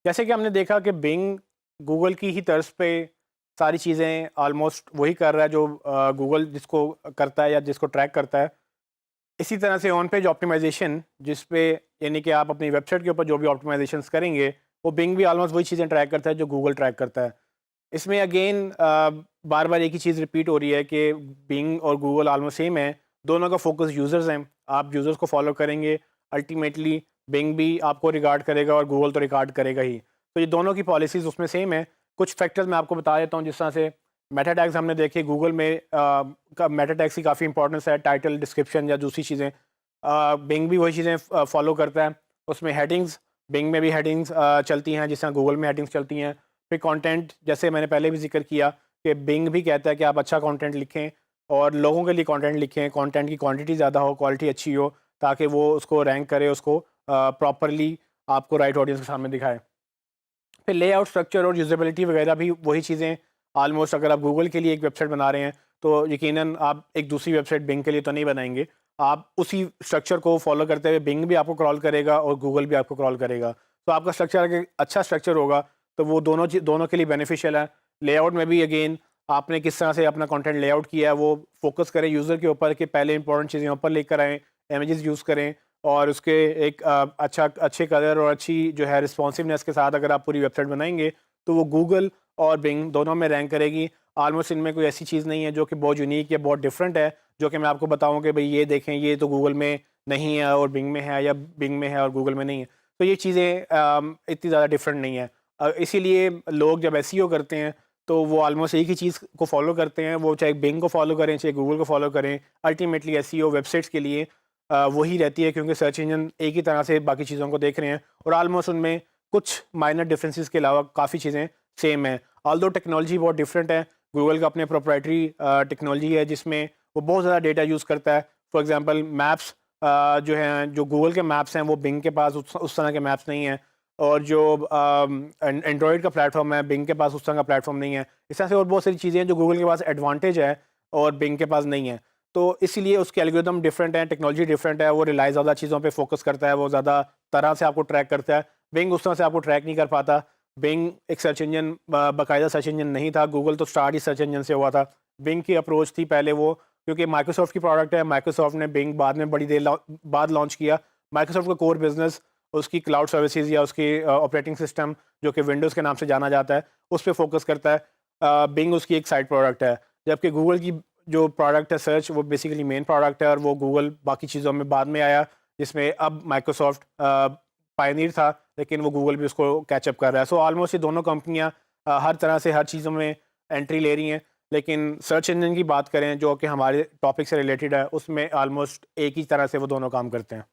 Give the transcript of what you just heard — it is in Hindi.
जैसे कि हमने देखा कि बिंग गूगल की ही तर्ज पे सारी चीज़ें ऑलमोस्ट वही कर रहा है जो गूगल जिसको करता है या जिसको ट्रैक करता है। इसी तरह से ऑन पेज ऑप्टिमाइज़ेशन जिस पे यानी कि आप अपनी वेबसाइट के ऊपर जो भी ऑप्टिमाइज़ेशंस करेंगे, वो बिंग भी ऑलमोस्ट वही चीज़ें ट्रैक करता है जो गूगल ट्रैक करता है। इसमें अगेन बार-बार एक ही चीज़ रिपीट हो रही है कि बिंग और गूगल ऑलमोस्ट सेम है। दोनों का फ़ोकस यूज़र्स हैं। आप यूज़र्स को फ़ॉलो करेंगे, अल्टीमेटली बिंग भी आपको रिगार्ड करेगा और गूगल तो रिगार्ड करेगा ही। तो ये दोनों की पॉलिसीज़ उसमें सेम है। कुछ फैक्टर्स मैं आपको बता देता हूँ जिस तरह से मेटा टैग्स हमने देखे गूगल में का मेटा टैग्स की काफ़ी इंपॉर्टेंस है, टाइटल, डिस्क्रिप्शन या दूसरी चीज़ें। बिंग भी वही चीज़ें फ़ॉलो करता है। उसमें हेडिंग्स, बिंग में भी हेडिंग्स चलती हैं जिस तरह गूगल में हेडिंग्स चलती हैं। फिर कंटेंट जैसे मैंने पहले भी ज़िक्र किया कि बिंग भी कहता है कि आप अच्छा कंटेंट लिखें और लोगों के लिए कंटेंट लिखें, कंटेंट की क्वांटिटी ज़्यादा हो, क्वालिटी अच्छी हो, ताकि वो उसको रैंक करे, उसको प्रॉपरली आपको राइट ऑडियंस के सामने दिखाए। फिर लेआउट, स्ट्रक्चर और यूज़ेबिलिटी वगैरह भी वही चीज़ें ऑलमोस्ट अगर आप गूगल के लिए एक वेबसाइट बना रहे हैं, तो यकीनन आप एक दूसरी वेबसाइट बिंग के लिए तो नहीं बनाएँगे। आप उसी स्ट्रक्चर को फ़ॉलो करते हुए बिंग भी आपको क्रॉल करेगा और गूगल भी आपको क्रॉल करेगा। तो आपका स्ट्रक्चर अगर अच्छा स्ट्रक्चर होगा, तो वो दोनों के लिए बेनिफिशियल है। लेआउट में भी अगेन आपने किस तरह से अपना कंटेंट लेआउट किया है, वो फ़ोकस करें यूज़र के ऊपर कि पहले इंपॉर्टेंट चीज़ें ऊपर लेकर आएँ, इमेजेस यूज़ करें और उसके एक अच्छे कलर और अच्छी जो है रिस्पॉन्सिवनेस के साथ अगर आप पूरी वेबसाइट बनाएँगे, तो वो गूगल और बिंग दोनों में रैंक करेगी। ऑलमोस्ट इनमें कोई ऐसी चीज़ नहीं है जो कि बहुत यूनिक या बहुत डिफरेंट है, जो कि मैं आपको बताऊँ कि भई ये देखें, ये तो गूगल में नहीं है और बिंग में है या बिंग में है और गूगल में नहीं है। तो ये चीज़ें इतनी ज़्यादा डिफरेंट नहीं है। इसीलिए लोग जब एसईओ करते हैं, तो वो ऑलमोस्ट एक ही चीज़ को फ़ॉलो करते हैं, वो चाहे बिंग को फ़ॉलो करें, चाहे गूगल को फ़ॉलो करें। अल्टीमेटली एसईओ वेबसाइट्स के लिए वही रहती है क्योंकि सर्च इंजन एक ही तरह से बाकी चीज़ों को देख रहे हैं और ऑलमोस्ट उनमें कुछ माइनर डिफरेंसेस के अलावा काफ़ी चीज़ें सेम हैं। ऑल्दो टेक्नोलॉजी बहुत डिफरेंट है। गूगल का अपने प्रोप्राइटरी टेक्नोलॉजी है जिसमें वो बहुत ज़्यादा डेटा यूज़ करता है। फॉर एग्ज़ाम्पल मैप्स जो हैं, जो गूगल के मैप्स हैं वो बिंग के पास उस तरह के मैप्स नहीं हैं और जो एंड्रॉयड का प्लेटफ़ॉर्म है, बिंग के पास उस तरह का प्लेटफ़ॉर्म नहीं है। इस तरह से और बहुत सारी चीज़ें हैं जो गूगल के पास एडवांटेज है और बिंग के पास नहीं है। तो इसीलिए उसके एल्गोरिदम डिफरेंट हैं, टेक्नोलॉजी डिफरेंट है, वो रिलाय ज़्यादा चीज़ों पे फ़ोकस करता है, वो ज़्यादा तरह से आपको ट्रैक करता है। बिंग उस तरह से आपको ट्रैक नहीं कर पाता। बिंग एक सर्च इंजन बाकायदा सर्च इंजन नहीं था, गूगल तो स्टार्ट ही सर्च इंजन से हुआ था। बिंग की अप्रोच थी पहले वो क्योंकि माइक्रोसॉफ्ट की प्रोडक्ट है, माइक्रोसॉफ्ट ने बिंग बाद में बड़ी देर बाद लॉन्च किया। माइक्रोसॉफ्ट का कोर बिज़नेस उसकी क्लाउड सर्विसेज़ या उसकी ऑपरेटिंग सिस्टम जो कि विंडोज़ के नाम से जाना जाता है, उस पे फ़ोकस करता है। बिंग उसकी एक साइड प्रोडक्ट है, जबकि गूगल की जो प्रोडक्ट है सर्च वो बेसिकली मेन प्रोडक्ट है और वो गूगल बाकी चीज़ों में बाद में आया, जिसमें अब माइक्रोसॉफ्ट पायनियर था, लेकिन वो गूगल भी उसको कैचअप कर रहा है। सो ऑलमोस्ट ये दोनों कंपनियाँ हर तरह से हर चीज़ों में एंट्री ले रही हैं, लेकिन सर्च इंजन की बात करें जो कि हमारे टॉपिक से रिलेटेड है, उसमें ऑलमोस्ट एक ही तरह से वो दोनों काम करते हैं।